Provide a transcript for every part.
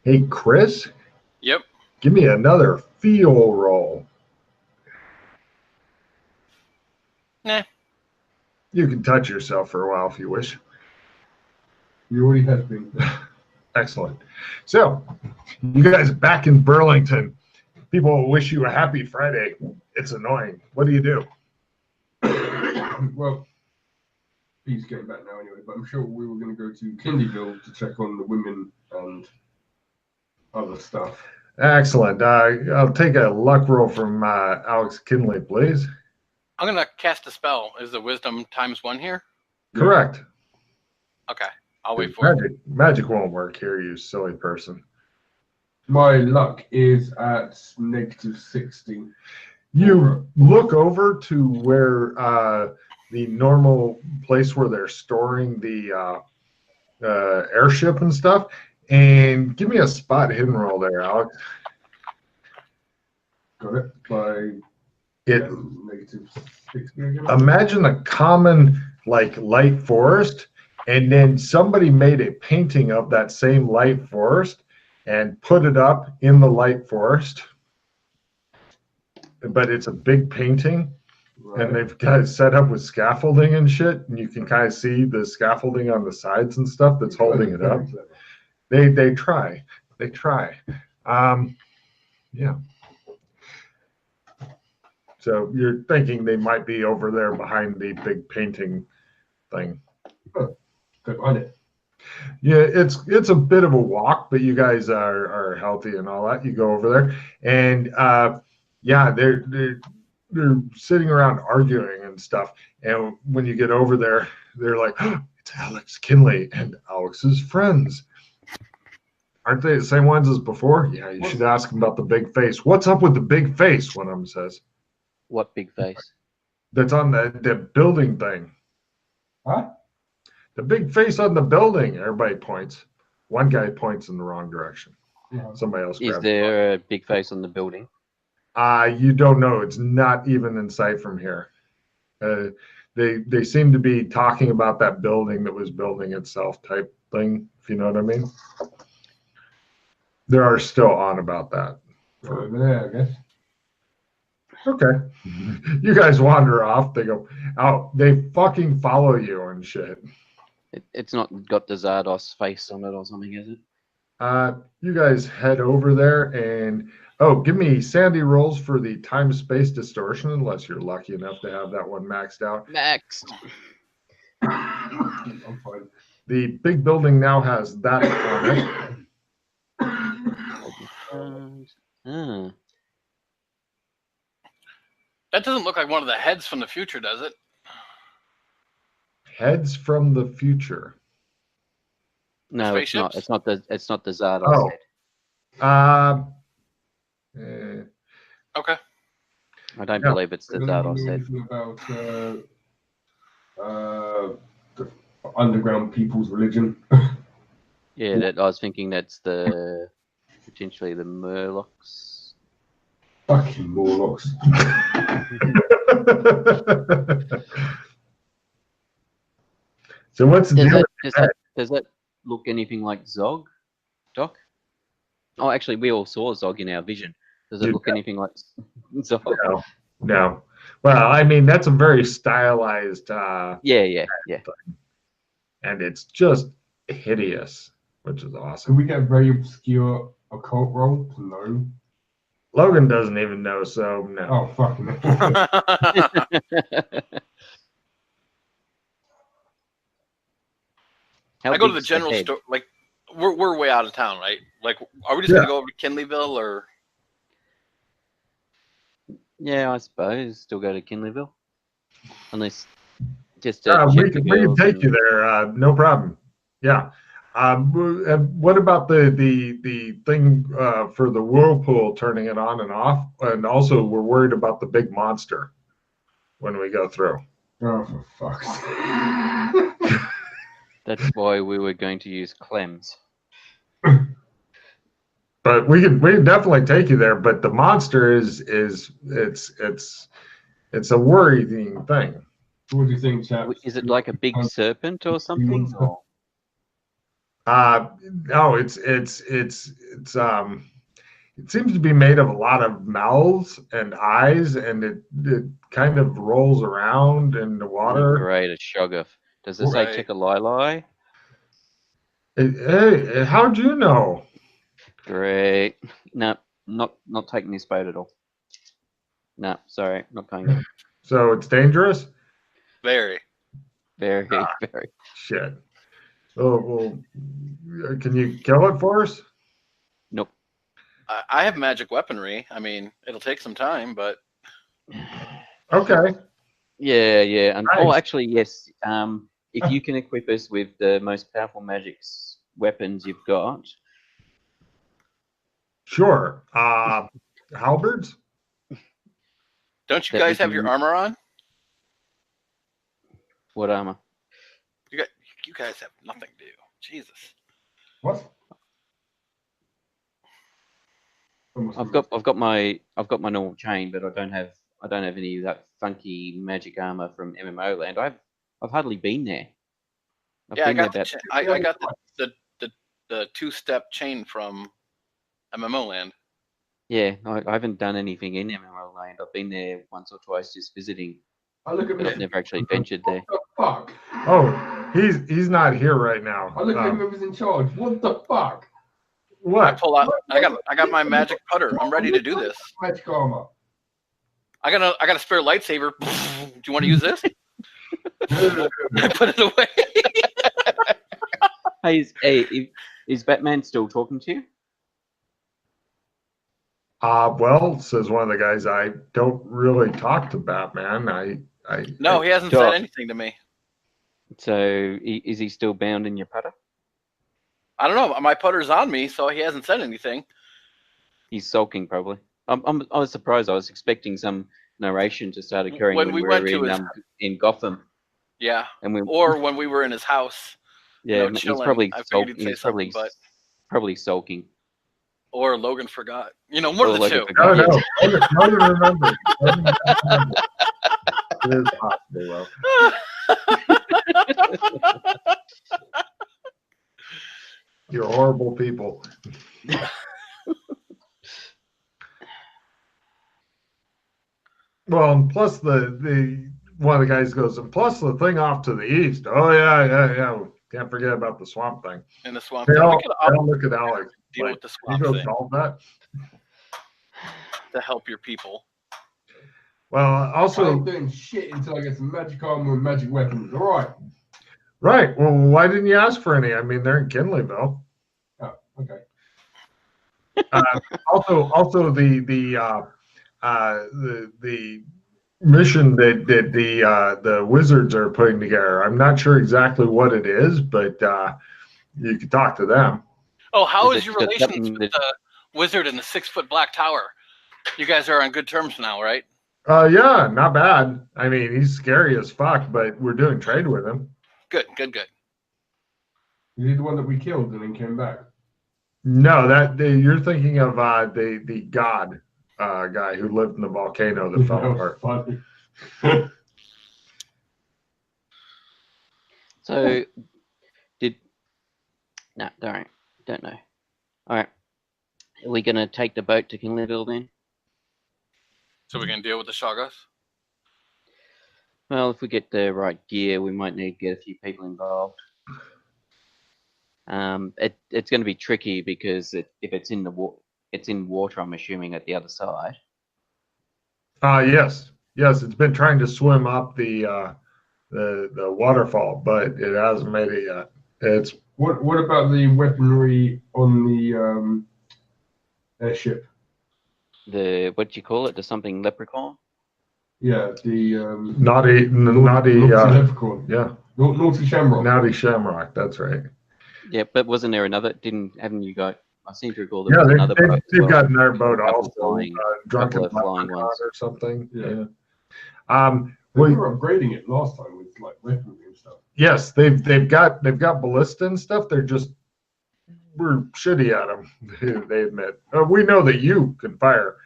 Hey, Chris, Yep. give me another feel roll. Nah. You can touch yourself for a while if you wish. You already have been. Excellent. So, you guys are back in Burlington. People will wish you a happy Friday. It's annoying. What do you do? Well, he's getting back now anyway, but I'm sure we were going to go to Kindyville to check on the women and other stuff. Excellent. I'll take a luck roll from Alex Kinley, please. I'm gonna cast a spell. Is the wisdom ×1 here? Correct. Okay. I'll wait for it. Magic won't work here, you silly person. My luck is at -60. You look over to where the normal place where they're storing the airship and stuff, and give me a spot hidden roll there, Alex. Got it by -60 again. Imagine a common light forest, and then somebody made a painting of that same light forest and put it up in the light forest. But it's a big painting, right. And they've got it set up with scaffolding and shit, and you can kind of see the scaffolding on the sides and stuff that's holding it up. They try. Yeah. So you're thinking they might be over there behind the big painting thing. Go find it. Yeah, it's a bit of a walk, but you guys are healthy and all that. You go over there, and yeah, they're sitting around arguing and stuff. And when you get over there, they're like, oh, "It's Alex Kinley and Alex's friends. Aren't they the same ones as before?" Yeah, you should ask them about the big face. What's up with the big face? One of them says. What big face? That's on the building thing. Huh? The big face on the building. Everybody points. One guy points in the wrong direction. Yeah. Somebody else. Is there a big face on the building? You don't know. It's not even in sight from here. They seem to be talking about that building that was building itself type thing, if you know what I mean. They are still on about that. Over there, I guess. Okay. You guys wander off. They go out. They fucking follow you and shit. It's not got the Zardos face on it or something, is it? You guys head over there and give me sandy rolls for the time-space distortion, unless you're lucky enough to have that one maxed out. Maxed. I'm fine. The big building now has that on it. That doesn't look like one of the heads from the future, does it? Heads from the future. No, it's not. It's not the Zardos head. Okay. I don't believe it's the Zardos head. About the underground people's religion. Yeah, I was thinking that's potentially the Murlocs. Fucking Morlocks. So what's the deal? Does that look anything like Zog, Doc? Oh, actually, we all saw Zog in our vision. Does it look anything like Zog? No. Well, I mean, that's a very stylized. Yeah. And it's just hideous, which is awesome. Can we get a very obscure occult roll to know? Logan doesn't even know, so no. Oh, fucking I go to the general store. Like, we're way out of town, right? Like, are we just gonna go over to Kinleyville, or? Yeah, I suppose still go to Kinleyville, unless just. We can take you there. No problem. Yeah. What about the thing for the whirlpool turning it on and off? And also, we're worried about the big monster when we go through. Oh, for fuck's sake. That's why we were going to use Clems. But we can definitely take you there. But the monster it's a worrying thing. What do you think, chap? Is it like a big serpent or something? Or? No, it seems to be made of a lot of mouths and eyes, and it kind of rolls around in the water. Great, a shoggoth. Does it say Right. check a lie? Hey, how'd you know? Great. No, not taking this boat at all. No, sorry, not going. So it's dangerous? Very. Very, very. Shit. Oh, well, can you kill it for us? Nope. I have magic weaponry. I mean, it'll take some time, but Okay. Yeah. And, Nice. oh, actually, yes. If you can equip us with the most powerful magics weapons you've got, Sure. Halberds? don't you That we guys have your can- armor on? what armor? You guys have nothing to do. Jesus. What? I've got my normal chain, but I don't have any of that funky magic armor from MMO Land. I've hardly been there. Yeah, I been there got I got the two-step chain from MMO Land. Yeah, I haven't done anything in MMO Land. I've been there once or twice just visiting, I look at but I've never actually ventured there. What the fuck? Oh, he's not here right now. I look at him who was in charge. What the fuck? I What? pull out. I got my magic putter. I'm ready to do this. Magic armor. I got a spare lightsaber. Do you want to use this? I put it away. Hey, is Batman still talking to you? Well, says one of the guys, I don't really talk to Batman. No, he hasn't said anything to me. So is he still bound in your putter? I don't know. My putter's on me, so he hasn't said anything. He's sulking probably. I was surprised. I was expecting some narration to start occurring When when we we went were to in Gotham. Yeah. And Or when we were in his house. yeah, he's probably I figured he'd say something, probably probably sulking. Or Logan forgot. One of the Logan two. forgot. No, Logan remembers. It is possible, though. You're horrible people. Well, and plus the one of the guys goes, and plus the thing off to the east. Oh yeah. Can't forget about the swamp thing. In the swamp. They thing. all I'll look at Alex. deal Like, with the you swamp go thing solve that. to help your people. Well, I also, ain't doing shit until I get some magic armor and magic weapons. All right. right. Well, why didn't you ask for any? I mean, they're in Kinleyville. Oh, okay. Also the mission that the wizards are putting together. I'm not sure exactly what it is, but you could talk to them. Oh, how Is is it your got relations something with the wizard in the 6-foot black tower? You guys are on good terms now, right? Yeah, not bad. I mean, he's scary as fuck, but we're doing trade with him. Good. Is he the one that we killed and then came back? No, you're thinking of the god guy who lived in the volcano that fell apart. Funny. So no, don't know. All right, are we gonna take the boat to Kinleyville then? So we can deal with the Shoggoths? Well, if we get the right gear, we might need to get a few people involved. It's going to be tricky because if it's in it's in water. I'm assuming at the other side. Yes, it's been trying to swim up the waterfall, but it hasn't made it yet. It's What about the weaponry on the airship? The what do you call it? The something leprechaun? Yeah, the naughty. leprechaun. Yeah, Naughty Shamrock. naughty shamrock. That's right. Yeah, but wasn't there another? Haven't you got? I seem to recall there Yeah, was another boat. they've got another boat Couple also, flying- drunken couple of flying leprechaun ones. or something. Yeah. We We were upgrading it last time with like weaponry and stuff. yes, they've got ballista and stuff. We're shitty at them. They admit. We know that you can fire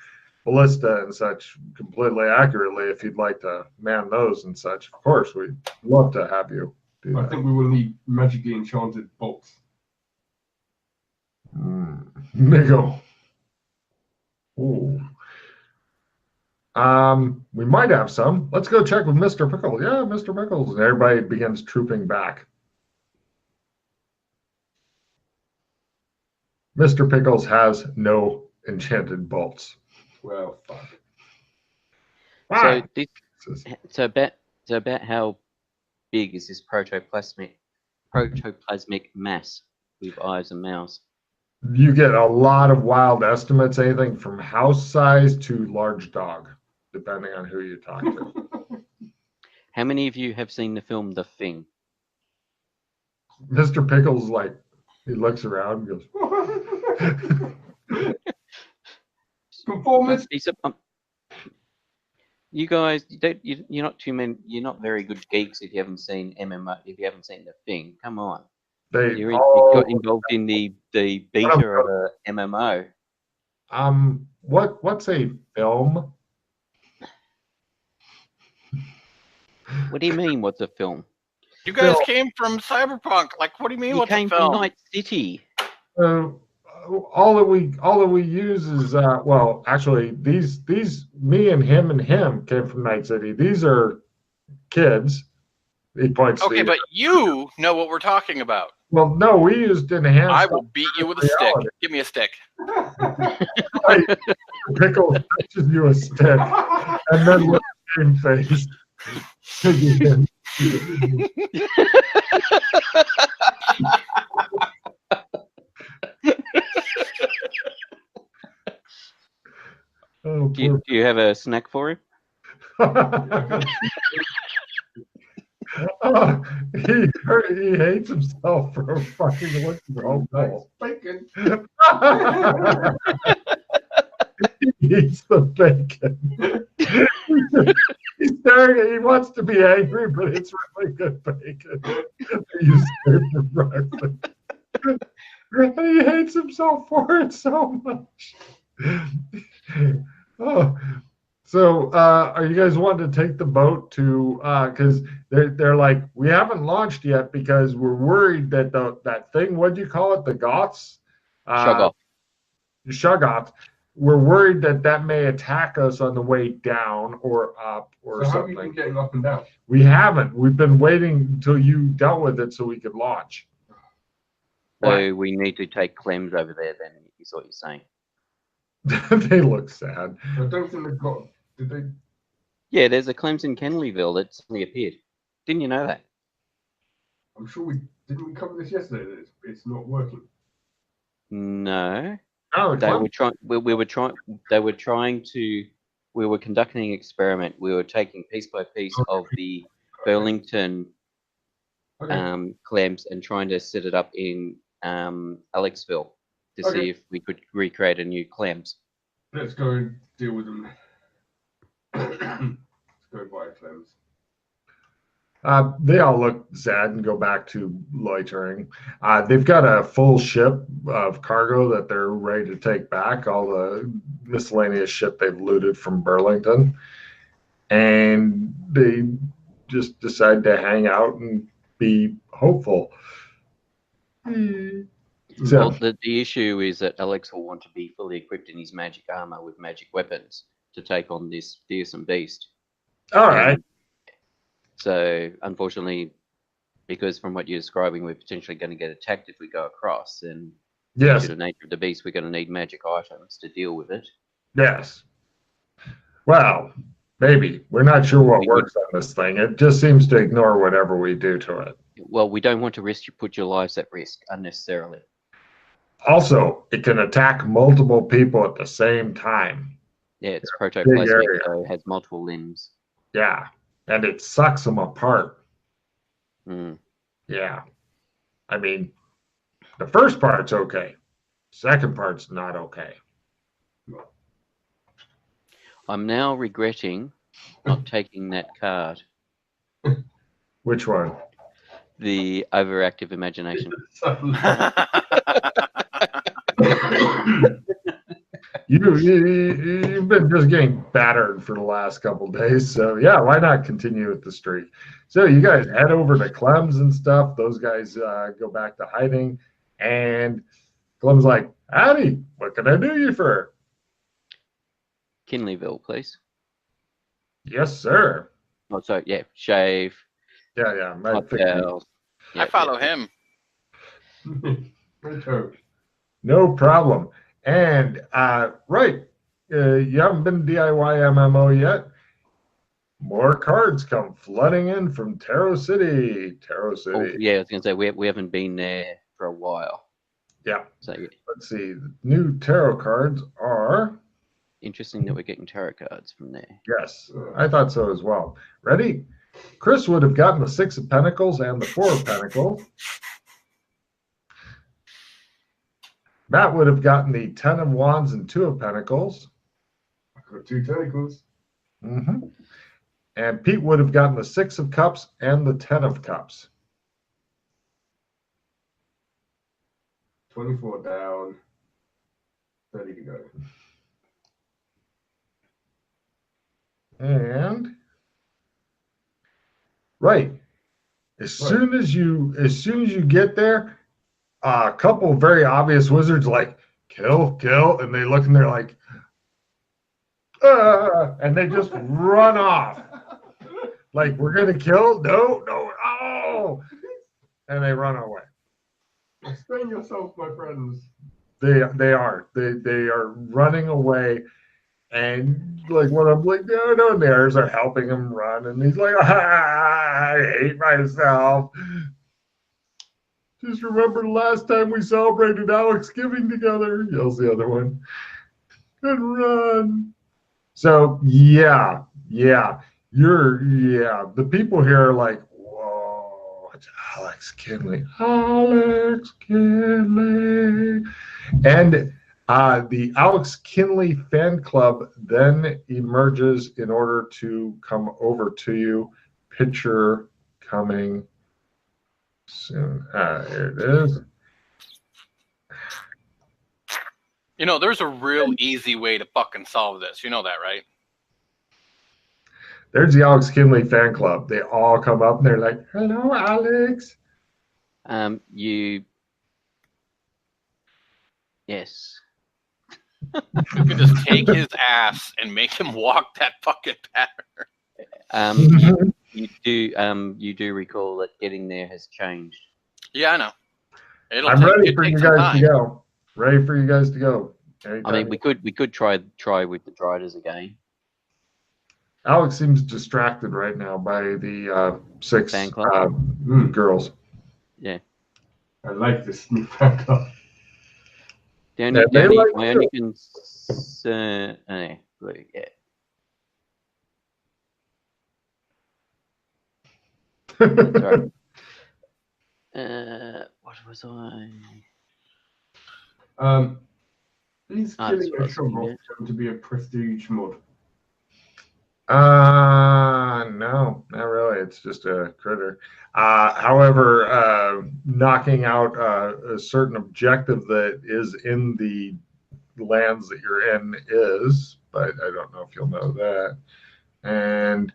ballista and such completely accurately. If you'd like to man those and such, of course, we'd love to have you do I that. think we will need magically enchanted bolts. Niggle. Ooh. We might have some. Let's go check with Mr. Pickles. Yeah, Mr. Pickles. And everybody begins trooping back. Mr. Pickles has no enchanted bolts. Well, fuck. So this, so about how big is this protoplasmic mass with eyes and mouths? You get a lot of wild estimates, anything from house size to large dog, depending on who you talk to. How many of you have seen the film The Thing? Mr. Pickles, like, he looks around and goes, Conformist. You guys, you're not too many. You're not very good geeks if you haven't seen MMO. If you haven't seen The Thing, come on. You got involved in the beta of a MMO. What's a film? What do you mean? What's a film? You guys came from Cyberpunk. Like, what do you mean? You What's came a film? from Night City. All that we use is well, actually, these me and him came from Night City. These are kids. He points. Okay, but you know what we're talking about. Well, no, we used enhanced. I will beat you with a stick. Give me a stick. Pickle pitches you a stick, and then with the same face. Oh, do you have a snack for him? He hates himself for fucking looking home. Bacon. He eats the bacon. He's staring. He wants to be angry, but it's really good bacon. You say for breakfast. He hates himself for it so much. Oh. So, are you guys wanting to take the boat to? Because they're like, we haven't launched yet because we're worried that that thing. What do you call it? The Goths. Shoggoth. We're worried that may attack us on the way down or up or so something. How have you been getting up and down? We haven't. We've been waiting until you dealt with it so we could launch. So we need to take Clems over there. Then is what you're saying. They look sad. I don't think they've got. Did they? Yeah, there's a Clems in Kenleyville that suddenly appeared. Didn't you know that? I'm sure we cover this yesterday. That it's not working. No. Oh, they were trying. We were trying. They were trying to. We were conducting an experiment. We were taking piece by piece of the Burlington Clems and trying to set it up in Alexville to see if we could recreate a new Clems. Let's go and deal with them. Let's go buy Clems. They all look sad and go back to loitering. They've got a full ship of cargo that they're ready to take back, all the miscellaneous shit they've looted from Burlington. And they just decide to hang out and be hopeful. So, well, the issue is that Alex will want to be fully equipped in his magic armor with magic weapons to take on this fearsome beast. All right. So, unfortunately, because from what you're describing, we're potentially going to get attacked if we go across, and due to the nature of the beast, we're going to need magic items to deal with it. Yes. Well, maybe. We're not sure what works on this thing. It just seems to ignore whatever we do to it. Well, we don't want to put your lives at risk unnecessarily. Also, it can attack multiple people at the same time. Yeah, it's protoplasmic, so it has multiple limbs. Yeah, and it sucks them apart. Mm. Yeah. I mean, the first part's okay. Second part's not okay. I'm now regretting not taking that card. Which one? The overactive imagination. You've been just getting battered for the last couple days, so yeah, why not continue with the streak? So you guys head over to Clem's and stuff. Those guys go back to hiding, and Clem's like, howdy, what can I do you for? Kinleyville, please. Yes, sir. Oh, sorry, yeah, shave, Yeah, my hot towels. I follow him. No problem. And right, you haven't been DIY MMO yet. More cards come flooding in from Tarot City. Oh, yeah, I was going to say, we haven't been there for a while. Yeah. So, yeah. Let's see. The new tarot cards are. Interesting that we're getting tarot cards from there. Yes, I thought so as well. Ready? Chris would have gotten the 6 of Pentacles and the 4 of Pentacles. Matt would have gotten the 10 of Wands and 2 of Pentacles. I got 2 tentacles. Mm-hmm. And Pete would have gotten the 6 of Cups and the 10 of Cups. 24 down. 30 to go. And right, as soon as you get there, a couple of very obvious wizards like kill, and they look and they're like, and they just run off. Like, we're gonna kill? No, oh! And they run away. Explain yourself, my friends. They are running away, and like when I'm like, no, and the others are helping him run, and he's like, I hate myself. Just remember the last time we celebrated Alex Giving together, yells the other one. And run. So yeah. The people here are like, whoa, it's Alex Kinley. Alex Kinley. And the Alex Kinley fan club then emerges in order to come over to you. Picture coming soon. Here it is. You know, there's a real easy way to fucking solve this. You know that, right? There's the Alex Kinley fan club. They all come up and they're like, hello, Alex. Yes. You can just take his ass and make him walk that fucking pattern. You do recall that getting there has changed. Yeah, I know. I'm ready for you guys to go. Ready for you guys to go. Anytime. I mean, we could try with the Driders again. Alex seems distracted right now by the 6 fan club? Girls. Yeah. I like this new fan club. My only concern. Yeah. Sorry. What was I? Is killing a shrub to be a prestige mod? No, not really. It's just a critter. However, knocking out a certain objective that is in the lands that you're in is, but I don't know if you'll know that. And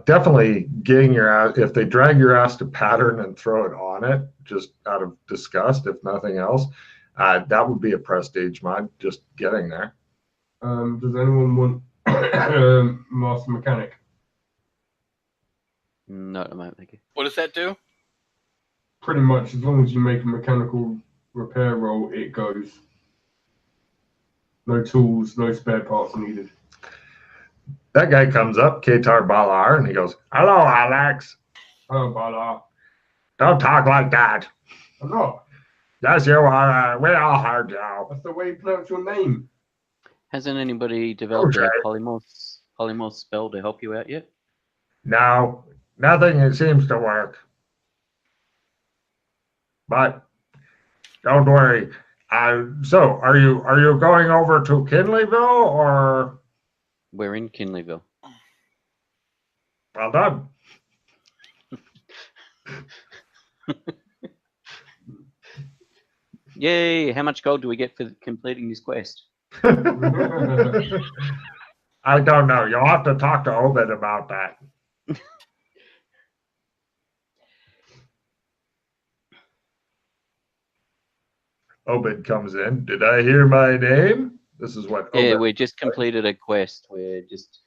definitely getting your ass, if they drag your ass to pattern and throw it on it, just out of disgust, if nothing else, that would be a prestige mod, just getting there. Does anyone want Master Mechanic? No, at the moment, thank you. What does that do? Pretty much, as long as you make a mechanical repair roll, it goes. No tools, no spare parts needed. That guy comes up, Ketar Balar, and he goes, hello, Alex. Hello, Balar. Don't talk like that. I'm not. Yes, you are. We all heard you. That's the way you pronounce your name. Hasn't anybody developed a polymorph spell to help you out yet? No, nothing seems to work. But don't worry. So, are you going over to Kinleyville or? We're in Kinleyville. Well done. Yay! How much gold do we get for completing this quest? I don't know. You'll have to talk to Obed about that. Obed comes in. Did I hear my name? This is what Yeah, Obed. we just completed a quest where just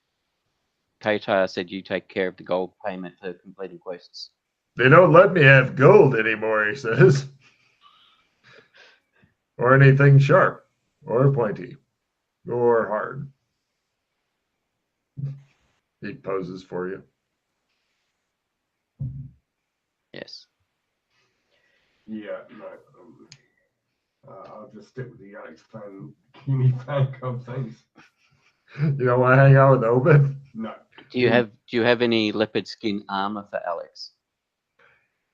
Qatar said you take care of the gold payment for completing quests. They don't let me have gold anymore, he says. Or anything sharp, or pointy, or hard. He poses for you. Yes. Yeah, no. I'll just stick with the Alex Keeney fan club, thanks. You don't want to hang out with Obed? No. Do you have any leopard skin armor for Alex?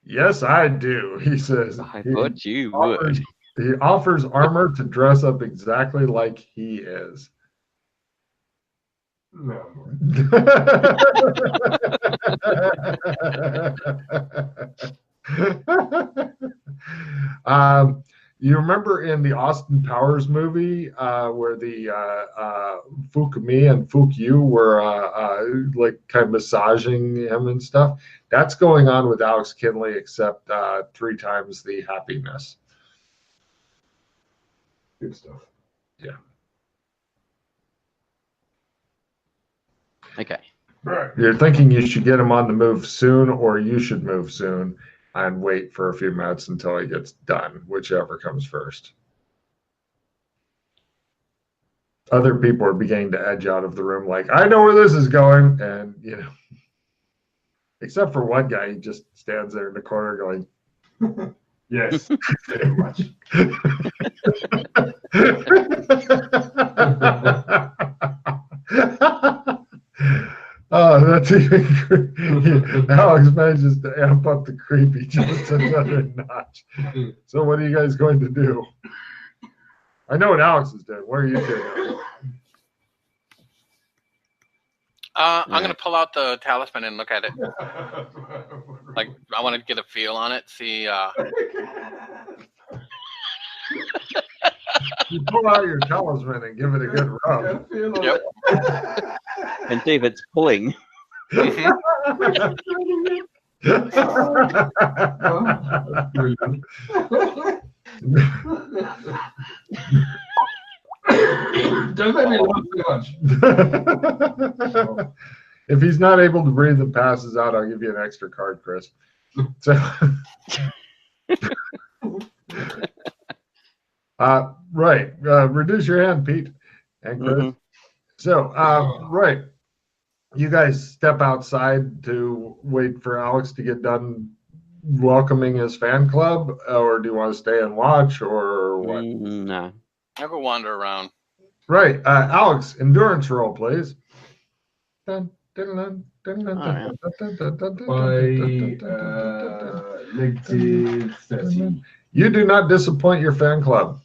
Yes, I do, he says. I thought you would. He offers armor to dress up exactly like he is. No. You remember in the Austin Powers movie where the Fook Me and Fook You were like kind of massaging him and stuff? That's going on with Alex Kinley, except 3 times the happiness. Good stuff. Yeah. Okay. Right. You're thinking you should get him on the move soon, or you should move soon and wait for a few minutes until he gets done, whichever comes first. Other people are beginning to edge out of the room like, I know where this is going. And, you know, except for one guy, he just stands there in the corner going, Yes, very much. Oh, that's even Alex manages to amp up the creepy just another notch. So what are you guys going to do? I know what Alex is doing. What are you doing? I'm going to pull out the talisman and look at it. Like, I want to get a feel on it, see... You pull out your talisman and give it a good rub. Yep. And see if it's pulling. Don't make me laugh too much. If he's not able to breathe and passes out, I'll give you an extra card, Chris. So, right. Reduce your hand, Pete and Chris. Mm-hmm. So, right. You guys step outside to wait for Alex to get done welcoming his fan club, or do you want to stay and watch, or what? No. I'll go wander around. Right. Alex, endurance roll, please. Dun, dun, dun, dun, dun, Alright. dun, dun, dun, dun, By negative 30. You do not disappoint your fan club.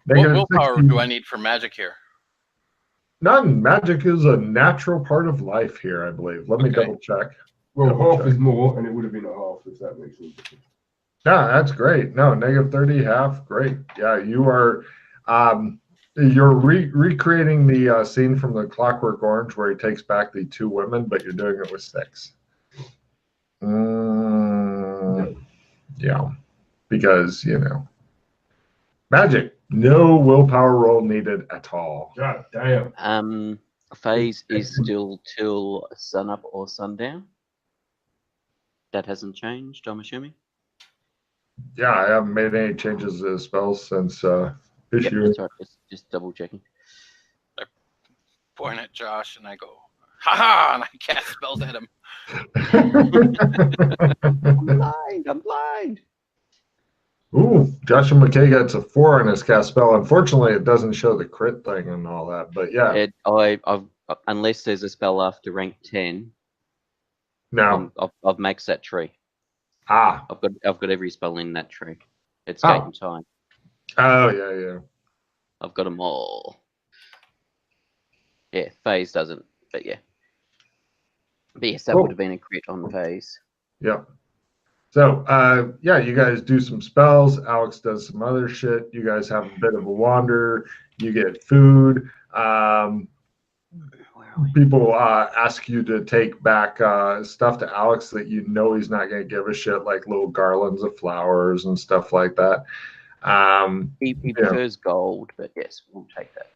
What Negative willpower 60. do I need for magic here? None. Magic is a natural part of life here, I believe. Let me Okay. double check. Well, Double half check. is more, and it would have been a half if that makes sense. No, that's great. No, negative 30, half. Great. Yeah, you are. You're recreating the scene from the Clockwork Orange where he takes back the 2 women, but you're doing it with 6. Yeah, because, you know, magic. No willpower roll needed at all. God damn. Phase is still till sunup or sundown. That hasn't changed, I'm assuming. Yeah, I haven't made any changes to the spells since Yep, issue. that's right. Just double checking. Point at Josh and I go, ha ha, and I cast spells at him. I'm blind. Ooh, Joshua McKay gets a 4 on his cast spell. Unfortunately, it doesn't show the crit thing and all that, but yeah. I've unless there's a spell after rank 10, No. I've maxed that tree. Ah. I've got every spell in that tree. It's Oh. Gate and Time. Oh, yeah. I've got them all. Yeah, Phase doesn't, but yeah. But yes, that Cool. would have been a crit on Phase. Yep. So, yeah, you guys do some spells. Alex does some other shit. You guys have a bit of a wander. You get food. People ask you to take back stuff to Alex that you know he's not going to give a shit, like little garlands of flowers and stuff like that. He Yeah. prefers gold, but yes, we'll take that.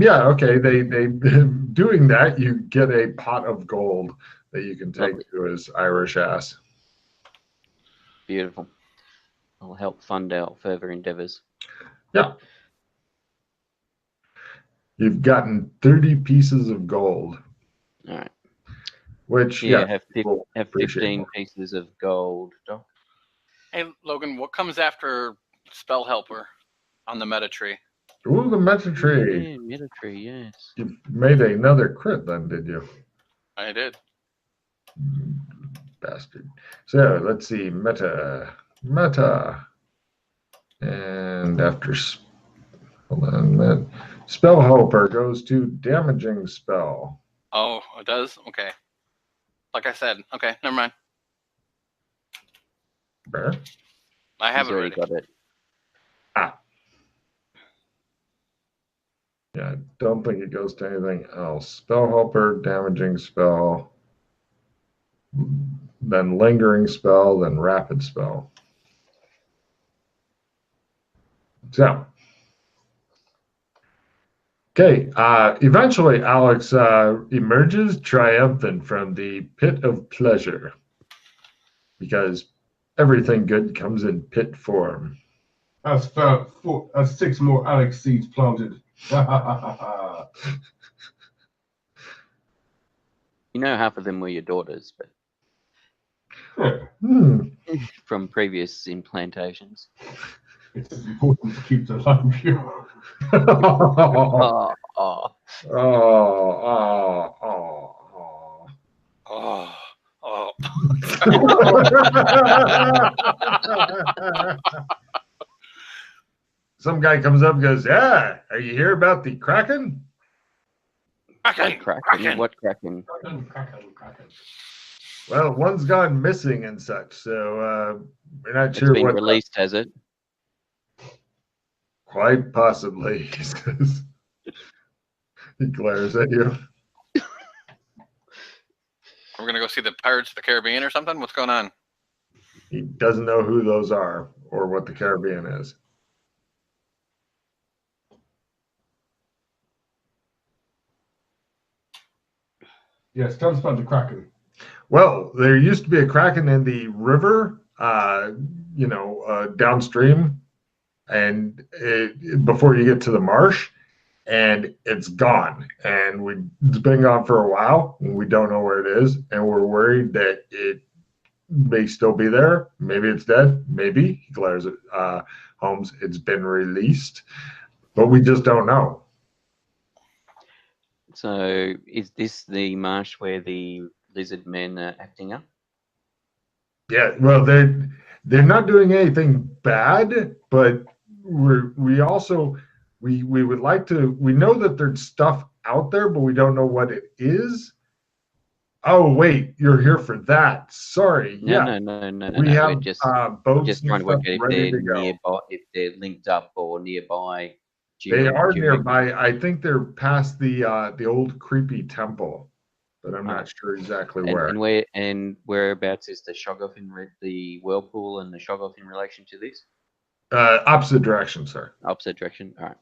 Yeah, okay. They doing that, you get a pot of gold that you can take Lovely. to his Irish ass. Beautiful. I'll help fund our further endeavors. Yeah. You've gotten 30 pieces of gold, All right. which Yeah, yeah, people have appreciate 15 more. pieces of gold, Doc. Hey, Logan, what comes after Spell Helper on the meta tree? Ooh, the meta tree. Yeah, meta tree, yes. You made another crit then, did you? I did. Bastard. So let's see, meta. And after hold on, Spell Helper goes to damaging spell. Oh, it does? Okay. Like I said. Okay, never mind. Bear. I have He's it already ready. got it. Yeah, I don't think it goes to anything else. Spell Helper, damaging spell, then lingering spell, then rapid spell. So, okay, eventually Alex emerges triumphant from the pit of pleasure because everything good comes in pit form. That's 6 more Alex seeds planted. You know, half of them were your daughters, but from previous implantations. It's important to keep the line pure. Oh, Oh, Oh. Some guy comes up and goes, "Yeah, are you here about the Kraken?" Kraken. What Kraken? Kraken. Well, one's gone missing and such, so we're not It's sure been what. released, has it? Quite possibly, he says. He glares at you. We're gonna go see the Pirates of the Caribbean or something? What's going on? He doesn't know who those are or what the Caribbean is. Yes, tell us about the Kraken. Well, there used to be a Kraken in the river, downstream, and before you get to the marsh, and it's gone. And it's been gone for a while, and we don't know where it is, and we're worried that it may still be there. Maybe it's dead. Maybe, he glares at Holmes, it's been released, but we just don't know. So, is this the marsh where the lizard men are acting up? Yeah, well, they're not doing anything bad, but we also we would like to. We know that there's stuff out there, but we don't know what it is. Oh wait, you're here for that. Sorry. No. We have We're just boats trying and to work stuff out if ready they're to go. nearby, if they're linked up or nearby. They are nearby. I think they're past the old creepy temple, but I'm not sure exactly where. And whereabouts is the Shoggoth the whirlpool and the Shoggoth in relation to this? Opposite direction, sir. Opposite direction. All right.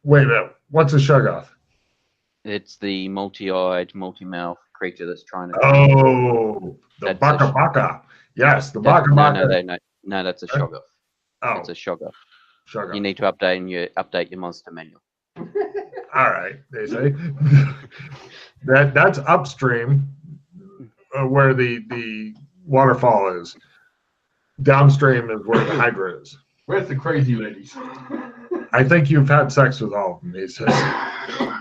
Wait a minute. What's a Shoggoth? It's the multi-eyed, multi-mouth creature that's trying to. Oh, the Baka Baka. Yes, the Baka Baka. No, that's a Shoggoth. Oh, It's a Shoggoth. Shoggoth. You need to update your monster manual. All right, they say that's upstream, where the waterfall is. Downstream is where the Hydra is. Where's the crazy ladies? I think you've had sex with all of them, he says.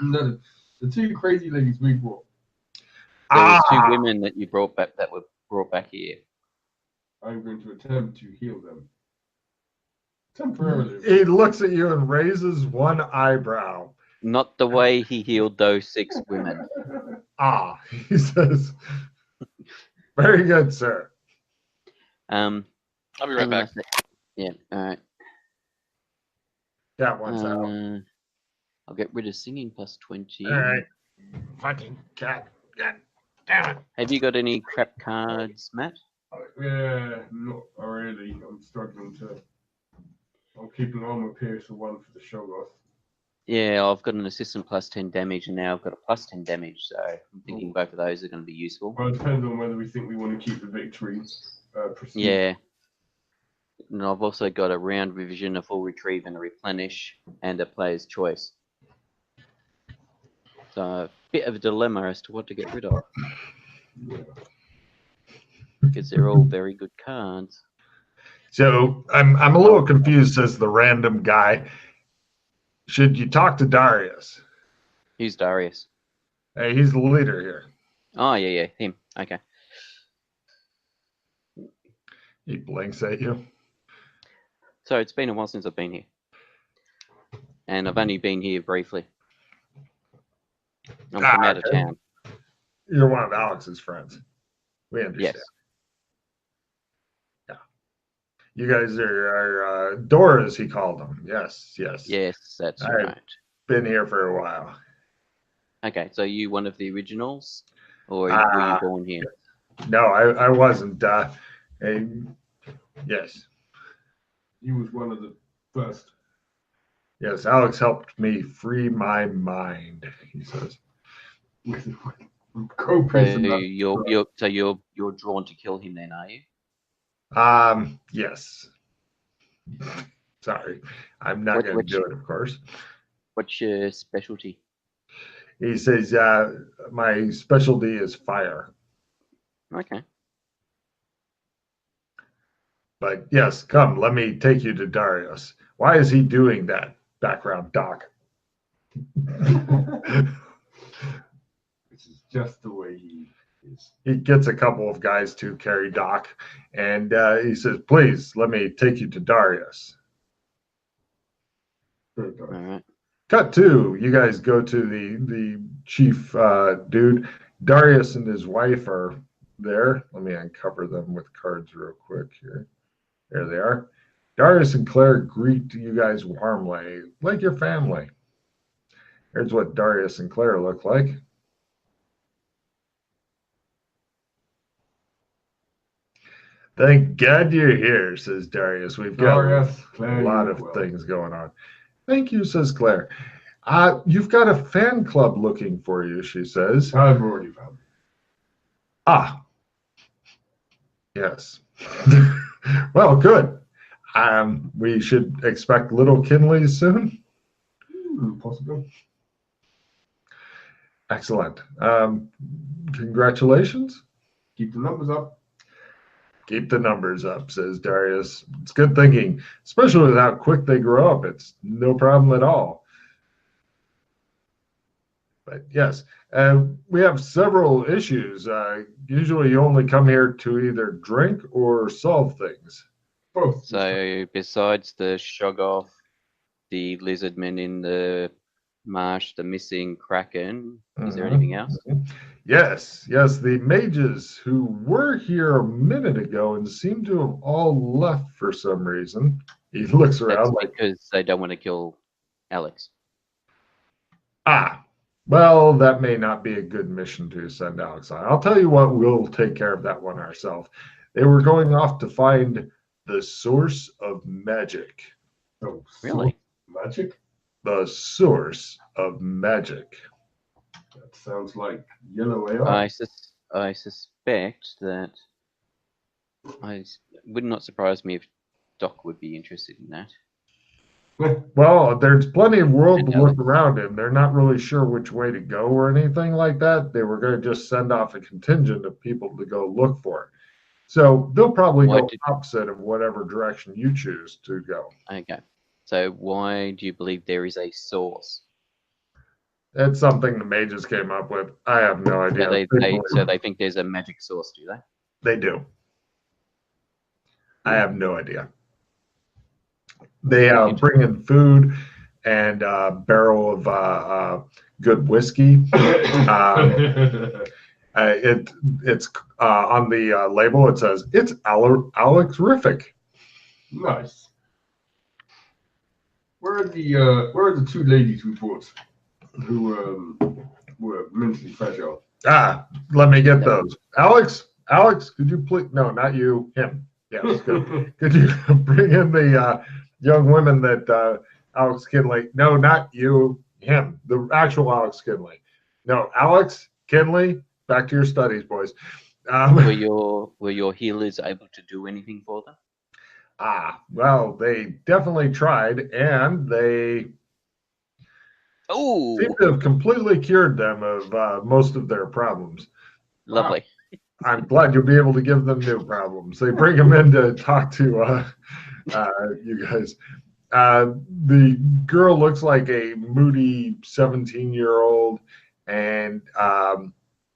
No, the 2 crazy ladies we brought. There was 2 women that you brought back that were brought back here. I'm going to attempt to heal them. Temporarily. He looks at you and raises one eyebrow. Not the way he healed those 6 women. He says. Very good, sir. I'll be right back. Yeah, all right. That one's out. I'll get rid of singing plus 20. All right. Fucking cat. Damn it. Have you got any crap cards, Matt? Yeah, not really. I'm struggling to. I'm keeping armor piercer one for the Shoggoth. Yeah, I've got an assistant plus 10 damage, and now I've got a plus 10 damage, so I'm thinking both of those are going to be useful. Well, it depends on whether we think we want to keep the victory prestige. Yeah. And I've also got a round revision, a full retrieve, and a replenish, and a player's choice. So a bit of a dilemma as to what to get rid of. Yeah. Because they're all very good cards. So I'm a little confused, says the random guy. Should you talk to Darius? Who's Darius? Hey, he's the leader here. Oh, yeah, him. Okay. He blinks at you. So it's been a while since I've been here. And I've only been here briefly. I'm from out of Okay. town. You're one of Alex's friends. We understand. Yes. You guys are Doras, he called them. Yes. Yes, that's All right. right. Been here for a while. Okay, so you one of the originals? Or were you born here? No, I wasn't. Yes. He was one of the first. Yes, Alex helped me free my mind, he says. So you're drawn to kill him then, are you? Yes. Sorry. I'm not going to do it, of course. What's your specialty? He says, my specialty is fire. Okay. But yes, come, let me take you to Darius. Why is he doing that? Background doc. This is just the way he is. He gets a couple of guys to carry Doc, and he says, please, let me take you to Darius. All right. Cut two. You guys go to the chief dude. Darius and his wife are there. Let me uncover them with cards real quick here. There they are. Darius and Claire greet you guys warmly, like your family. Here's what Darius and Claire look like. Thank God you're here, says Darius. We've got a lot of things going on. Thank you, says Claire. You've got a fan club looking for you, she says. I've already found it. Yes. Well, good. We should expect little Kinleys soon. Possibly. Excellent. Congratulations. Keep the numbers up. Keep the numbers up, says Darius. It's good thinking, especially with how quick they grow up. It's no problem at all. But yes, we have several issues. Usually you only come here to either drink or solve things. Both. So besides the Shoggoth, the lizardmen in the marsh, the missing kraken, is there anything else? Yes, the mages who were here a minute ago and seem to have all left for some reason. He looks around. That's because they don't want to kill Alex. Well, that may not be a good mission to send Alex on. I'll tell you what, we'll take care of that one ourselves. They were going off to find the source of magic. Oh, really? Magic? The source of magic. That sounds like yellow AI. I suspect that would not surprise me if Doc would be interested in that. Well, there's plenty of world to look around in. They're not really sure which way to go or anything like that. They were going to just send off a contingent of people to go look for it. So they'll probably go opposite of whatever direction you choose to go. Okay. So why do you believe there is a source? It's something the mages came up with. I have no idea. So they think there's a magic source, do they? They do. I have no idea. They bring in food and a barrel of good whiskey. It's on the label. It says it's Alex-rific. Nice. Where are the two ladies we brought who were mentally fragile? Let me get those. Alex, could you please? No, not you. Him. Yes. Good. Could you bring in the young women that Alex Kinley? No, not you. Him. The actual Alex Kinley. No, Alex Kinley. Back to your studies, boys. Were your healers able to do anything for them? Well, they definitely tried, and they seem to have completely cured them of most of their problems. Lovely. I'm glad you'll be able to give them new problems. They bring them in to talk to you guys. The girl looks like a moody 17-year-old, and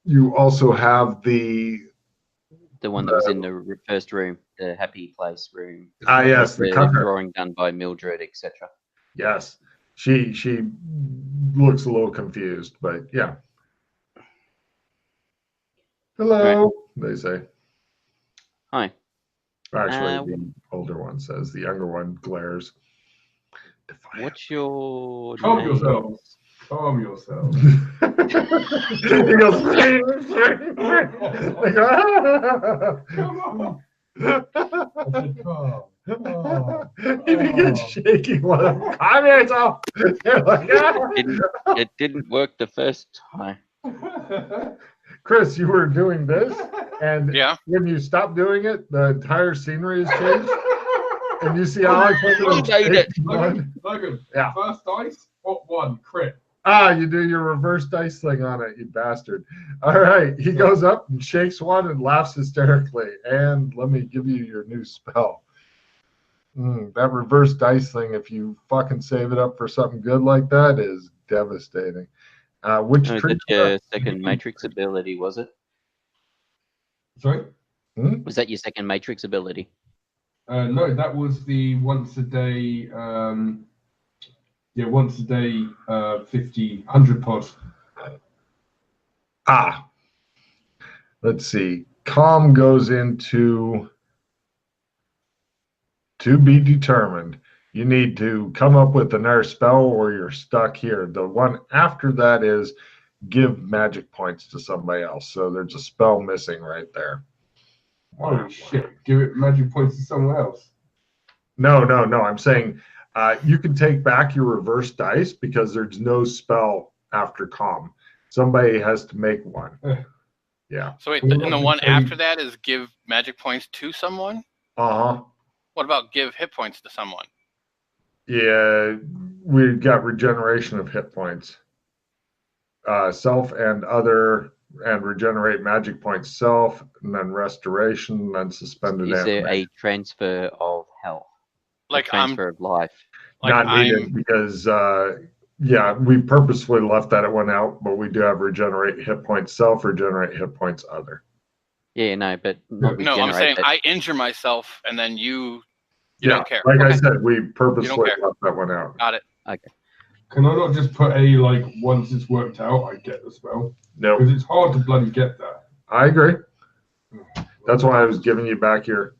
you also have the one that was in the first room, the happy place room. Yes, the drawing done by Mildred, etc. Yes, she looks a little confused, but yeah. Hello, they say. Hi. Actually, the older one says. The younger one glares. What's your Calm name? yourselves. Calm yourselves. He goes, like, Come on. I said, calm. He begins shaking with him. Calm yourself. It didn't work the first time. Chris, you were doing this, and Yeah. when you stop doing it, the entire scenery has changed. And you see Alex Logan, yeah. First dice, what one? Crit. You do your reverse dice thing on it, you bastard. All right, he goes up and shakes one and laughs hysterically. And let me give you your new spell. That reverse dice thing, if you fucking save it up for something good like that, is devastating. Which was your second matrix ability, was it? Sorry? Was that your second matrix ability? No, that was the once a day, once a day, 100 pod. Let's see. Calm goes into to be determined. You need to come up with another spell or you're stuck here. The one after that is give magic points to somebody else. So there's a spell missing right there. Holy shit. Give it magic points to someone else. No. I'm saying you can take back your reverse dice because there's no spell after calm. Somebody has to make one. Yeah. So wait, and the one after that is give magic points to someone? Uh-huh. What about give hit points to someone? Yeah, we've got regeneration of hit points. Self and other, and regenerate magic points self, and then restoration, and then suspended Is there animation. a transfer of health? Like transfer of life? Not needed because, we purposefully left that one out, but we do have regenerate hit points self, regenerate hit points other. Yeah, no, but not no, I'm saying I injure myself, and then you don't care. Like I said, we purposefully left that one out. Got it. Okay. Can I not just put once it's worked out, I get the spell? No. Because it's hard to bloody get that. I agree. That's why I was giving you back your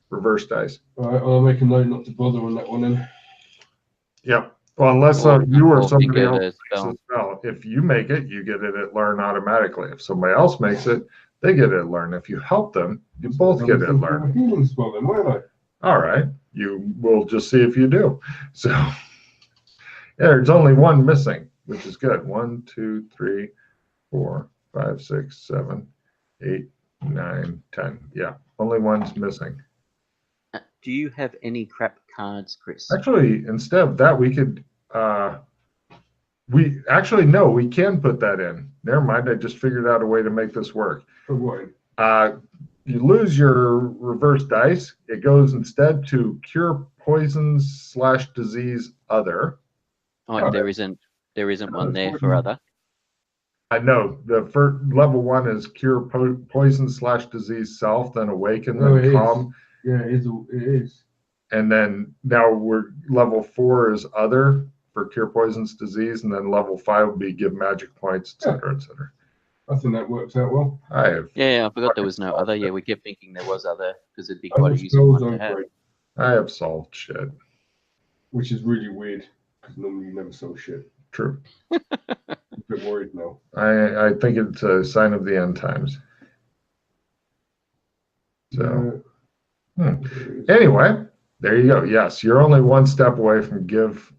reverse dice. All right, I'll make a note not to bother on that one then. Yep. Well, unless you or somebody else makes spell. a spell. If you make it, you get it at learn automatically. If somebody else makes it, they get it at learn. If you help them, you both get it at learn. Healing spell then, won't I? All right. You will just see if you do. So, yeah, there's only one missing, which is good. 1, 2, 3, 4, 5, 6, 7, 8, 9, 10. Yeah, only one's missing. Do you have any crap cards, Chris? Actually, instead of that, we could. We can put that in. Never mind. I just figured out a way to make this work. For what? You lose your reverse dice. It goes instead to cure poisons / disease other. Oh, there isn't one there for other. I know the first level 1 is cure poison / disease self, then awaken, then calm. Yeah, it is. And then now we're level 4 is other for cure poisons disease, and then level 5 will be give magic points, etc., etc. I think that works out well. I forgot there was no other. Yeah, we kept thinking there was other because it'd be quite a useful one to have. I have solved shit. Which is really weird because normally you never solve shit. True. a bit worried now. I think it's a sign of the end times. So, anyway, there you go. Yes, you're only one step away from give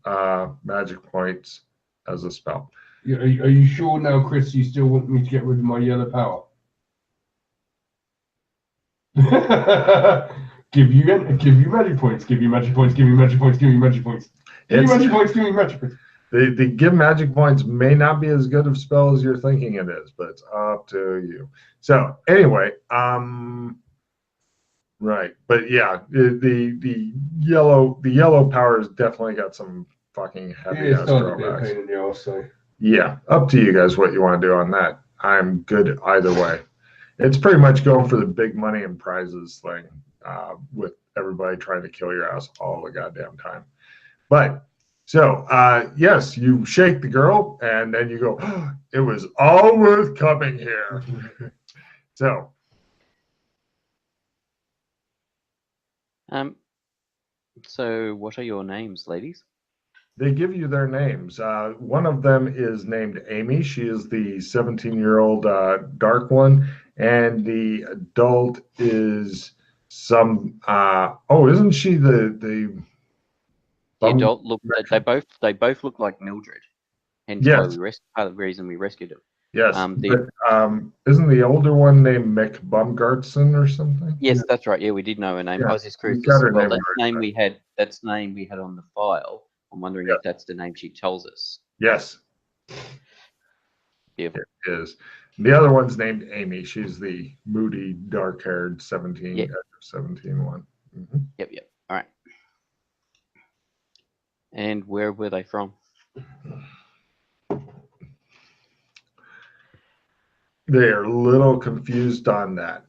magic points as a spell. Yeah, are you sure now, Chris? You still want me to get rid of my yellow power? Give you magic points. Give you magic points. Give you magic points. Give you magic points. Give you magic points. Give me magic points. The give magic points may not be as good of spell as you're thinking it is, but it's up to you. So anyway, right, but yeah, the yellow power has definitely got some fucking heavy ass drawbacks. Pain in the arse, so. Yeah, up to you guys what you want to do on that. I'm good either way. It's pretty much going for the big money and prizes thing, with everybody trying to kill your ass all the goddamn time. But so yes, you shake the girl and then you go, oh, it was all worth coming here. So so what are your names, ladies? they give you their names. One of them is named Amy. She is the 17-year-old dark one, and the adult is some. Isn't she the adult look? They both look like Mildred. Hence why part of the reason we rescued him. Yes, isn't the older one named Mick Bumgartson or something? Yes, that's right. Yeah, we did know her name. Yeah, I was just curious. Well, that's the name we had on the file. I'm wondering if that's the name she tells us. Yes. Beautiful. It is. The other one's named Amy. She's the moody, dark-haired 17 one. Mm-hmm. Yep. All right. And where were they from? They're a little confused on that.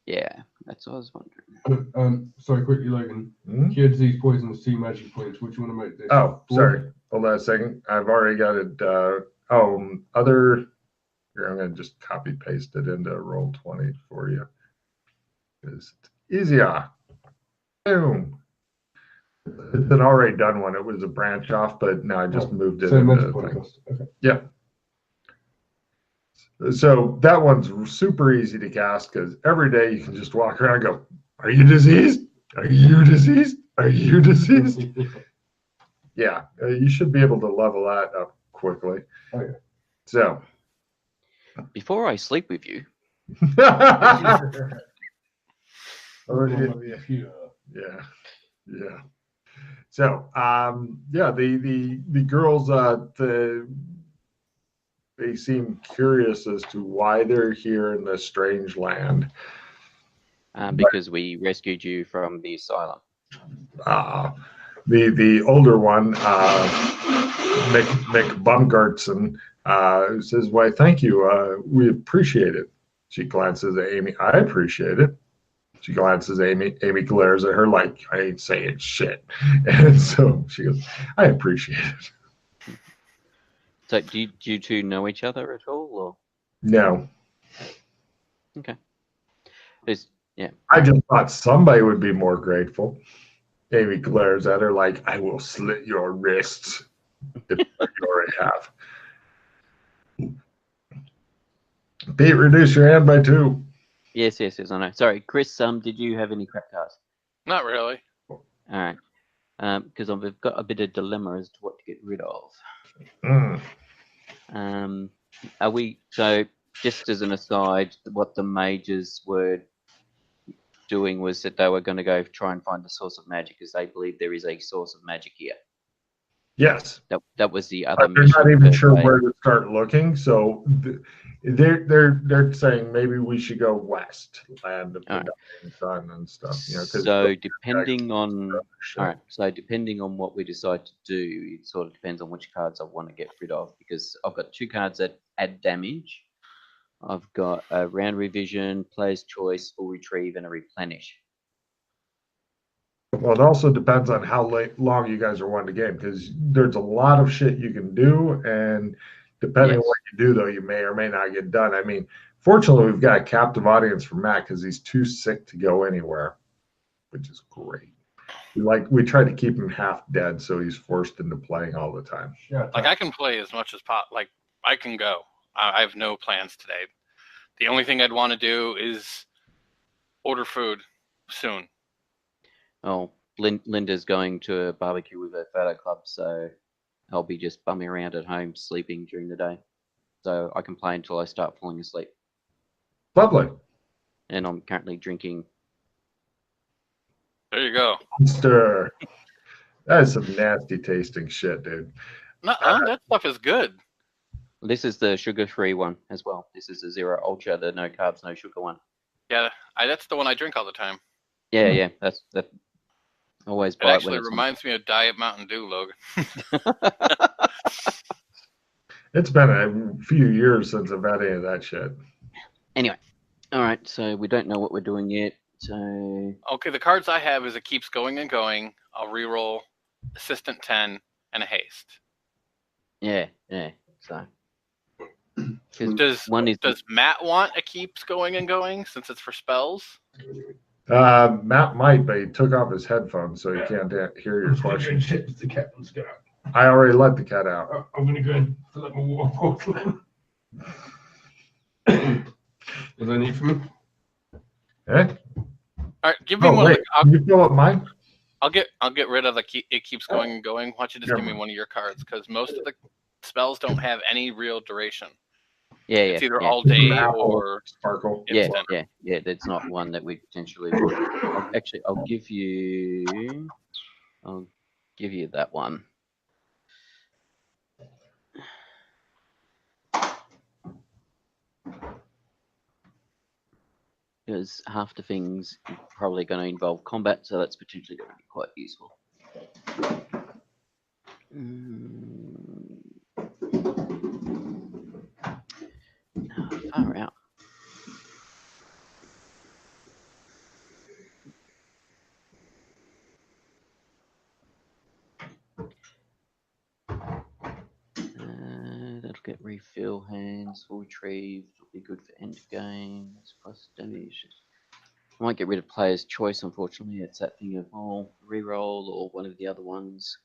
Yeah, that's what I was wondering. Sorry, quickly, Logan. Cure disease, poisonous, 2 magic points. Which one to make this? Oh, sorry. Hold on a second. I've already got it. Other. Here, I'm going to just copy paste it into Roll20 for you. It's easier. Boom. It's an already done one. It was a branch off, but now I just moved it. So magic points. Okay. Yeah. So that one's super easy to cast because every day you can just walk around and go, are you diseased? Are you diseased? Are you diseased? Yeah, you should be able to level that up quickly. Oh, yeah. So. Before I sleep with you. Yeah. So, the girls, they seem curious as to why they're here in this strange land. Because we rescued you from the asylum. The older one, Mick Bumgartson, says, "Why, thank you. We appreciate it." She glances at Amy. I appreciate it. She glances at Amy. Amy glares at her like, I ain't saying shit. And so she goes, I appreciate it. So do you two know each other at all? Or? No. Okay. I just thought somebody would be more grateful. Amy glares at her like, I will slit your wrists if you already have. Pete, reduce your hand by 2. Yes, I know. Sorry, Chris, did you have any crap cards? Not really. All right. Because we've got a bit of dilemma as to what to get rid of. So just as an aside, what the mages were doing was that they were going to go try and find the source of magic because they believe there is a source of magic here. Yes. That was the other. They're not even sure where to start looking, so they're saying maybe we should go west, land of the dying sun and stuff. So depending on what we decide to do, it sort of depends on which cards I want to get rid of because I've got 2 cards that add damage. I've got a round revision, player's choice, full retrieve, and a replenish. Well, it also depends on how long you guys are wanting to game because there's a lot of shit you can do, and depending on what you do, though, you may or may not get done. I mean, fortunately, we've got a captive audience for Matt because he's too sick to go anywhere, which is great. We try to keep him half dead, so he's forced into playing all the time. Yeah, I can play as much as I can go. I have no plans today. The only thing I'd want to do is order food soon. Oh, Linda's going to a barbecue with her photo club, so I'll be just bumming around at home sleeping during the day. So I can play until I start falling asleep. Lovely. And I'm currently drinking. There you go. Monster. That is some nasty tasting shit, dude. No, that stuff is good. This is the sugar-free one as well. This is the Zero Ultra, the no carbs, no sugar one. Yeah, that's the one I drink all the time. Yeah, that's that. Always It buy actually it when reminds me of Diet Mountain Dew, Logan. It's been a few years since I've had any of that shit. Anyway, all right. So we don't know what we're doing yet. So Okay, the cards I have is it keeps going and going. I'll reroll Assistant 10 and a Haste. yeah. So Does one is Matt want a keeps going and going since it's for spells? Matt might, but he took off his headphones, so he can't hear your question. Chips the cat. Let's go. I already let the cat out. I'm gonna go and fill up my water bottle. What do I need from him? Eh? All right, give me Oh, one. wait. Can you fill up mine? I'll get rid of it keeps going and going. Why don't you just give me one of your cards because most of the spells don't have any real duration. It's either all day or sparkle. instant. Yeah. That's not one that we potentially. I'll give you that one. Because half the things are probably going to involve combat, so that's potentially going to be quite useful. Far out. That'll get refill hands, full retrieve, it'll be good for end games, plus damage. I might get rid of player's choice, unfortunately. It's that thing of reroll or one of the other ones.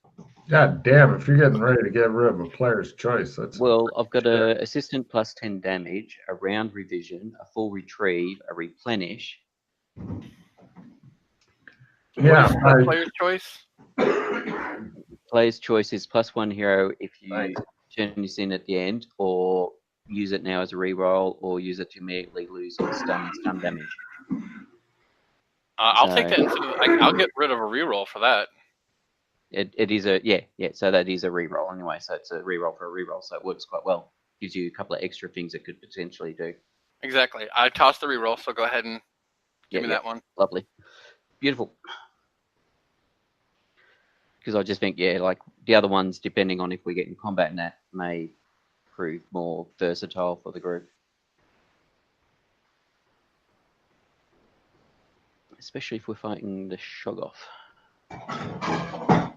God damn, if you're getting ready to get rid of a player's choice, that's well, I've got a assistant plus 10 damage, a round revision, a full retrieve, a replenish. Yeah, player's choice. Player's choice is plus 1 hero if you turn this in at the end, or use it now as a reroll, or use it to immediately lose on stun damage. I'll take that instead of. I'll get rid of a reroll for that. It is a yeah. So that is a reroll anyway. So it's a reroll for a reroll. So it works quite well. Gives you a couple of extra things it could potentially do. Exactly. I tossed the reroll, so go ahead and give me that one. Lovely, beautiful. Because I just think like the other ones, depending on if we get in combat, and that may prove more versatile for the group. Especially if we're fighting the Shoggoth. I'm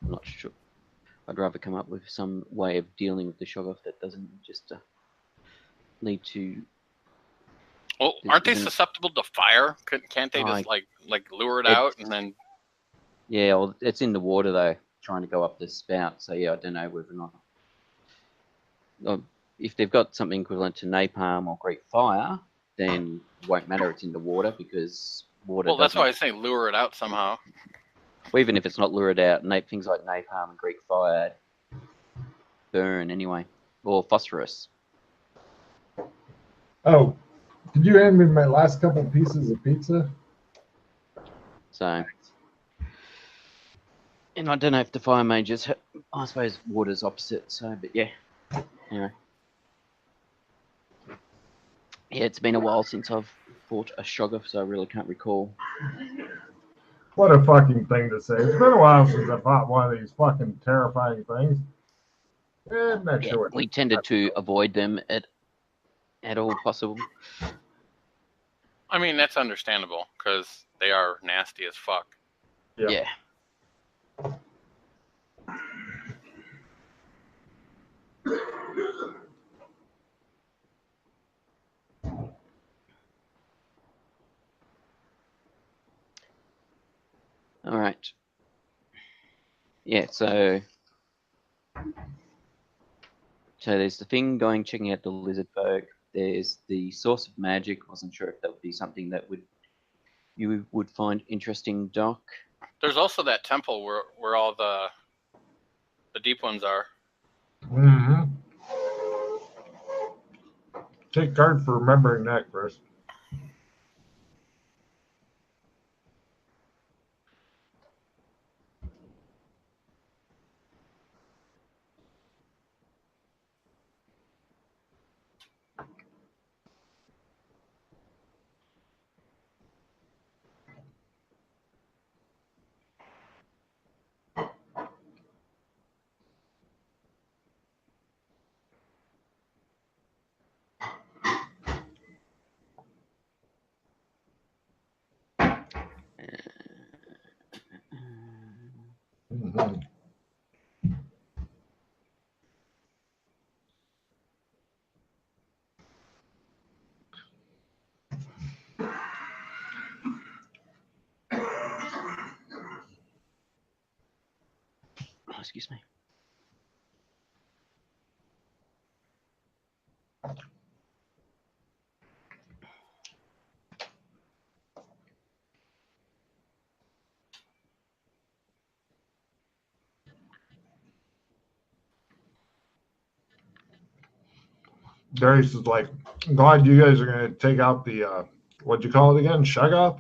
not sure. I'd rather come up with some way of dealing with the Shoggoth that doesn't just lead to. Well, aren't they susceptible to fire? Can't they just like lure it out and then? Yeah, well, it's in the water though, trying to go up the spout. So yeah, I don't know whether or not. If they've got something equivalent to napalm or Great Fire, then it won't matter. It's in the water because water. Well, that's why I say lure it out somehow. Well, even if it's not lured out, things like napalm and Greek fire burn anyway, or phosphorus. Oh, did you hand me my last couple pieces of pizza? So, and I don't know if the fire mages. I suppose water's opposite. So, but yeah. Anyway, yeah, it's been a while since I've fought a Shoggoth, so I really can't recall. What a fucking thing to say. It's been a while since I fought one of these fucking terrifying things. We tended to avoid them at all possible. I mean, that's understandable because they are nasty as fuck. Yeah. All right. Yeah, so So there's the thing going checking out the lizard folk. There's the source of magic. Wasn't sure if that would be something that you would find interesting, Doc. There's also that temple where all the deep ones are. Mm-hmm. Take card for remembering that, Chris. Mm-hmm. Oh, excuse me. Darius is like, glad you guys are going to take out the, what'd you call it again? Shoggoth?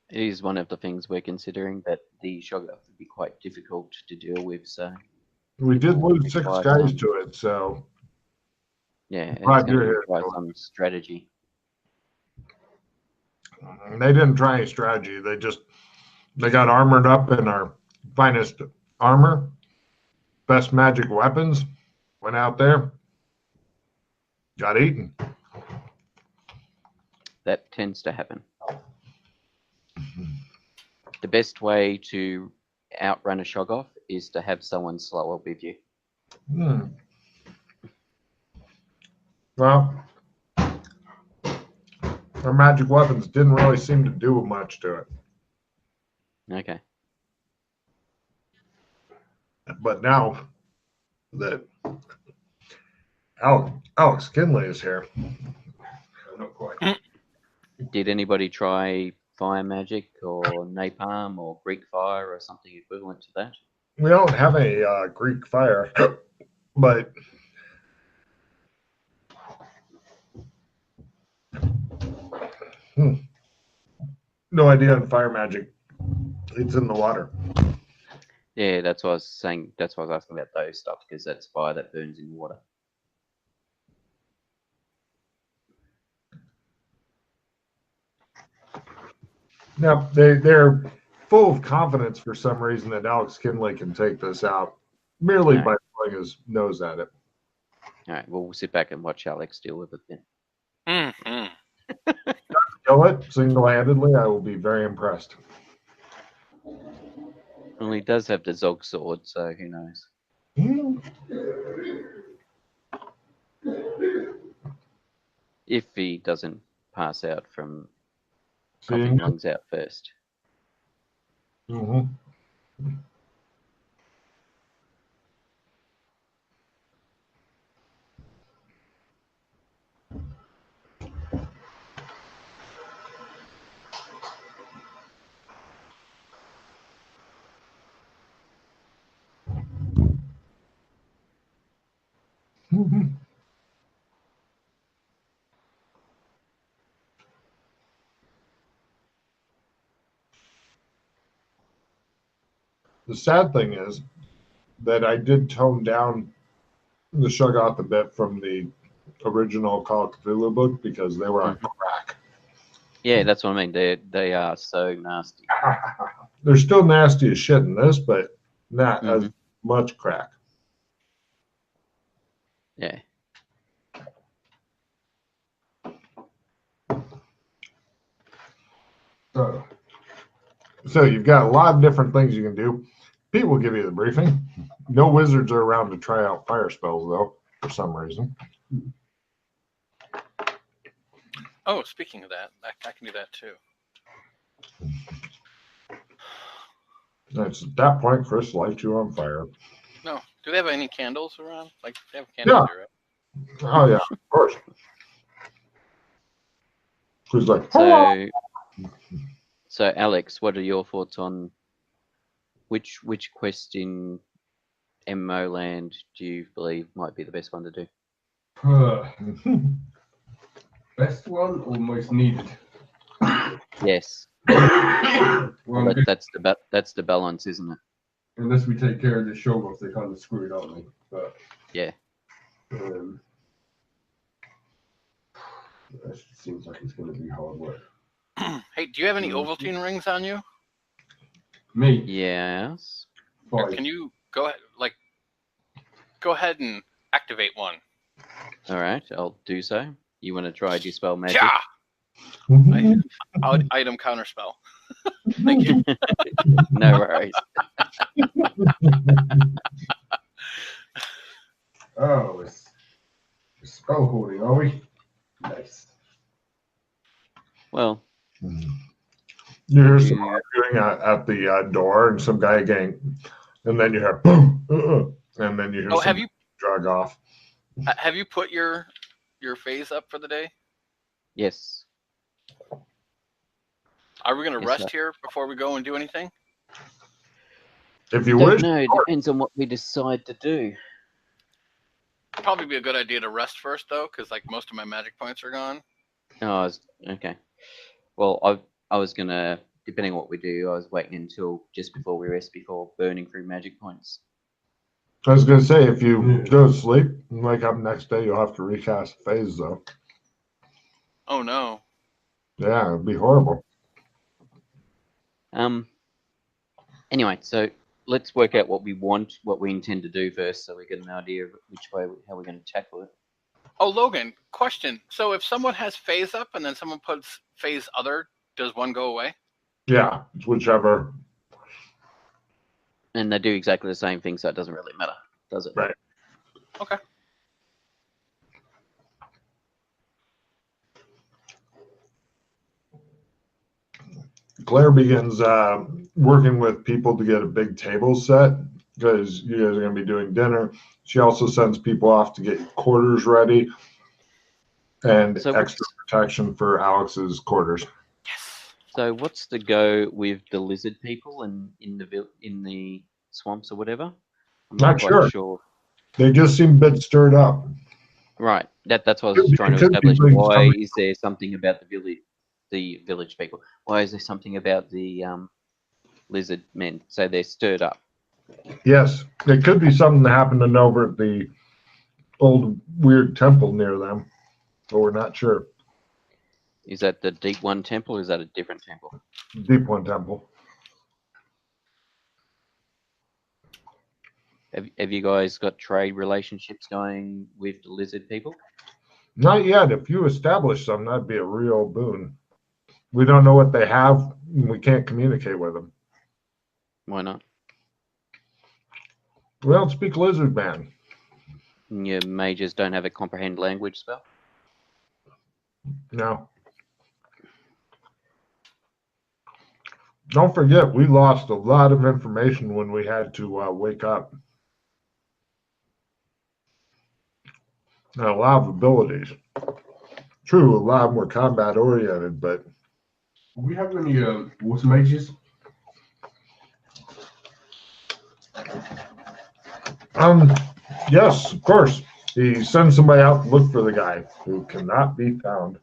It is one of the things we're considering, that the Shoggoth would be quite difficult to deal with. So We did lose 6 require guys some- to it, so yeah, it's glad going to you're here. require some strategy. They didn't try any strategy. They got armored up in our finest armor, best magic weapons, went out there, got eaten. That tends to happen. The best way to outrun a Shoggoth is to have someone slower with you. Well, our magic weapons didn't really seem to do much to it. Okay. But now that Alex Kinley is here, Not quite. Did anybody try fire magic or napalm or Greek fire or something equivalent to that? we don't have a Greek fire, but no idea on fire magic. It's in the water. Yeah, that's what I was saying. That's why I was asking about those stuff, because that's fire that burns in water. Now they're full of confidence for some reason that Alex Kinley can take this out merely by putting his nose at it. All right, well, we'll sit back and watch Alex deal with it then. Mm-hmm. Kill it single-handedly, I will be very impressed. Well, he does have the Zog sword, so who knows? If he doesn't pass out from coughing lungs out first. Mm-hmm. Mm-hmm. The sad thing is that I did tone down the Shoggoth a bit from the original Call of Cthulhu book because they were on crack. Yeah, that's what I mean. They are so nasty. They're still nasty as shit in this, but not as much crack. Yeah. So you've got a lot of different things you can do. Pete will give you the briefing. No wizards are around to try out fire spells, though, for some reason. Oh, speaking of that, I can do that too. It's at that point Chris lights you on fire. No, Do they have any candles around? Like, they have candles here, right? Oh, yeah, of course. Who's like, So, Alex, what are your thoughts on which quest in MMO land do you believe might be the best one to do? Best one or most needed? Yes. Well, that's the balance, isn't it? Unless we take care of the show off, they're kind of screwed, aren't they? But yeah. That seems like it's going to be hard work. Hey, do you have any Ovaltine rings on you? Me? Yes. Can you go ahead and activate one? All right, I'll do so. You want to try dispel magic? Yeah. Item counter spell. Thank you. No worries. Oh, it's spell hoarding, are we? Nice. Well, you hear some arguing at the door, and some guy gang, and then you hear boom, and then you hear some drag off. Have you put your phase up for the day? Yes. Are we going to rest here before we go and do anything? If you wish. No, it depends on what we decide to do. Probably be a good idea to rest first, though, because like most of my magic points are gone. Oh, okay. Well, I was gonna, depending on what we do, I was waiting until just before we rest before burning through magic points. I was gonna say, if you go to sleep and wake up next day, you'll have to recast phase, though. Oh no. Yeah, it'd be horrible. Anyway, so let's work out what we want, what we intend to do first, so we get an idea of how we're going to tackle it. Oh, Logan, question. So if someone has phase up and then someone puts phase other, does one go away? Yeah, it's whichever. And they do exactly the same thing, so it doesn't really matter, does it? Right. Okay. Claire begins working with people to get a big table set because you guys are going to be doing dinner. She also sends people off to get quarters ready and extra protection for Alex's quarters. Yes. So what's the go with the lizard people in the swamps or whatever? I'm not quite sure. They just seem a bit stirred up. Right. That's what I was trying to establish. Why is there something about the village people? Why is there something about the lizard men? So they're stirred up. Yes, it could be something that happened over at the old weird temple near them, but we're not sure. Is that the Deep One temple, or is that a different temple? Deep One temple. Have you guys got trade relationships going with the lizard people? Not yet. If you establish some, that'd be a real boon. We don't know what they have, and we can't communicate with them. Why not? We don't speak lizard man. And your mages don't have a comprehend language spell? No. Don't forget, we lost a lot of information when we had to wake up. And a lot of abilities. True, a lot more combat oriented, but. Do we have any water mages? Yes, of course. He sends somebody out to look for the guy who cannot be found.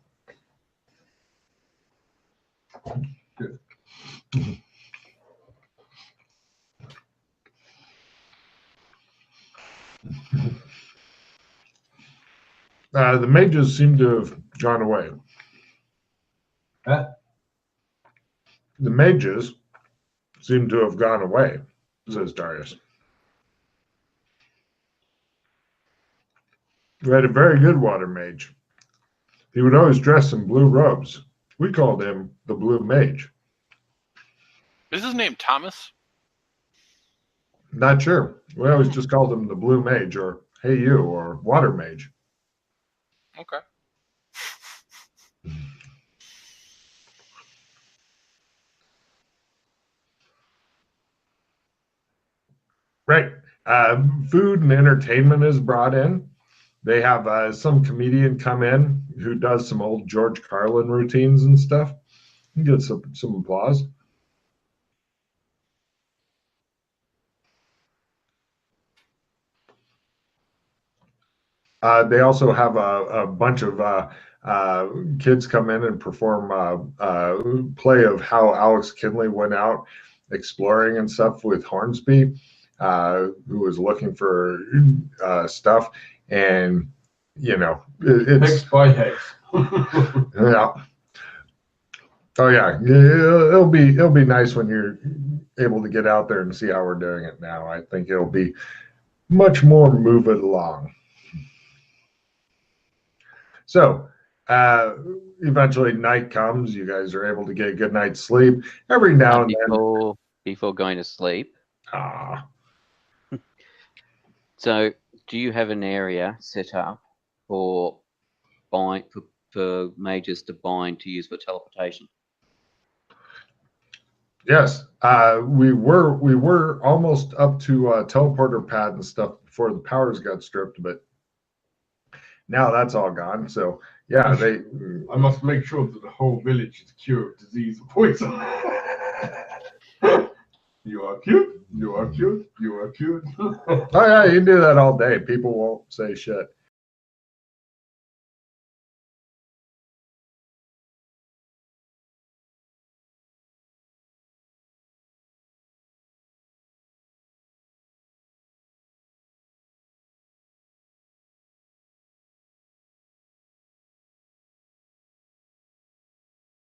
Good. The mages seem to have gone away. Huh? The mages seem to have gone away, says Darius. We had a very good water mage. He would always dress in blue robes. We called him the Blue Mage. Is his name Thomas? Not sure. We always just called him the Blue Mage, or Hey You, or Water Mage. Okay. Right. Food and entertainment is brought in. They have some comedian come in who does some old George Carlin routines and stuff. You get some applause. They also have a bunch of kids come in and perform play of how Alex Kinley went out exploring and stuff with Hornsby, who was looking for stuff, and it's hex by hex. Yeah. Oh yeah, it'll be nice when you're able to get out there and see how we're doing it now. I think it'll be much more move it along. So eventually night comes. You guys are able to get a good night's sleep. Every now and then. Before going to sleep. Ah. So, do you have an area set up for mages to bind to use for teleportation? Yes, we were almost up to teleporter pad and stuff before the powers got stripped, but now that's all gone. So yeah, I must make sure that the whole village is cured of disease and poison. You are cute. You are cute. You are cute. Oh yeah, you can do that all day. People won't say shit.